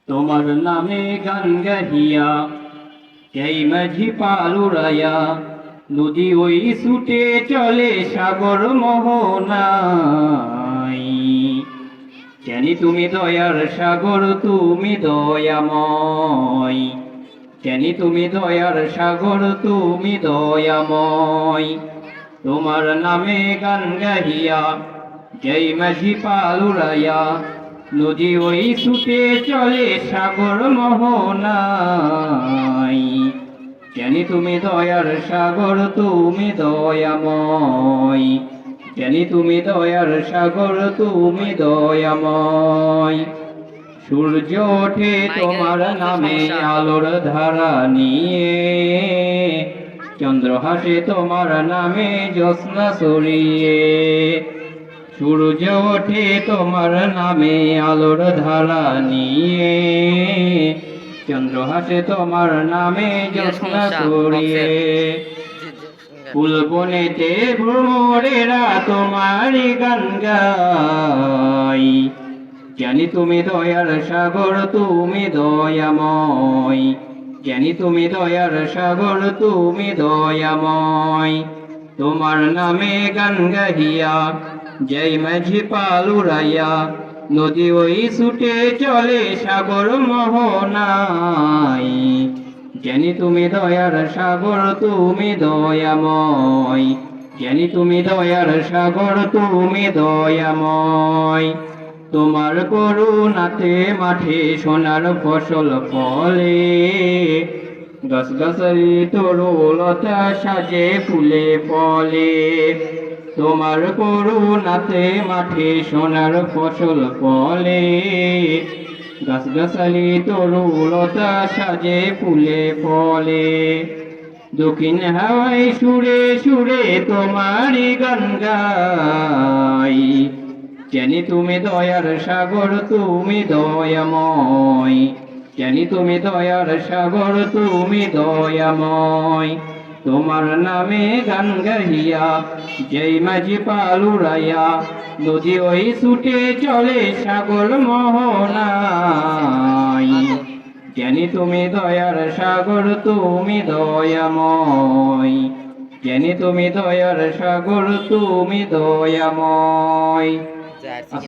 তোমার নামে গান গাহিয়া এই মাঝি পালুরায়া নদী ওই ছুটে চলে সাগর মোহনাই। জানি তুমি দয়ার সাগর, তুমি দয়াময়। জানি তুমি দয়ার সাগর, তুমি দয়াময়। তোমার নামে গান গাহিয়া যেই মাঝি পালুরায়া নদী ওই ছুটে চলে সাগর মোহনাই। জানি তুমি দয়ার সাগর, তুমি দয়াময়। জানি তুমি দয়ার সাগর, তুমি দয়াময়। সূর্য ওঠে তোমার নামে আলোর ধারা নিয়ে, চন্দ্র হাসে তোমার নামে জ্যোৎস্না ছড়িয়ে। সূর্য ওঠে তোমার নামে আলোর ধারা নিয়ে, চন্দ্র হাসে তোমার নামে জ্যোৎস্না ছড়িয়ে। ফুল বনেতে ভ্রমরেরা তোমারই গান গায়। জানি তুমি দয়ার সাগর, তুমি দয়াময়। জানি তুমি দয়ার সাগর, তুমি দয়াময়। তোমার নামে গান গাহিয়া যেই মাঝি পালুরাইয়া নদী ওই ছুটে চলে সাগর মোহনাই। জানি তুমি দয়ার সাগর, তুমি দয়াময়। জানি তুমি দয়ার সাগর, তুমি দয়াময়। তোমার করুণাতে মাঠে সোনার ফসল ফলে, গাছ গাছালি তরুলতা সাজে ফুলে ফলে। তোমার করুণাতে মাঠে সোনার ফসল ফলে, গাছ গাছালি তরুলতা সাজে ফুলে ফলে। দক্ষিণ হাওয়াই সুরে সুরে তোমারই গান গাই। জানি তুমি দয়ার সাগর, তুমি দয়াময়। জানি তুমি দয়ার সাগর, তুমি দয়াময়। তোমার নামে গান গাহিয়া যেই মাঝি পালুরাইয়া নদী ওই ছুটে চলে সাগর মোহনাই। জানি তুমি দয়ার সাগর, তুমি দয়াময়। জানি তুমি দয়ার সাগর, তুমি দয়াময়।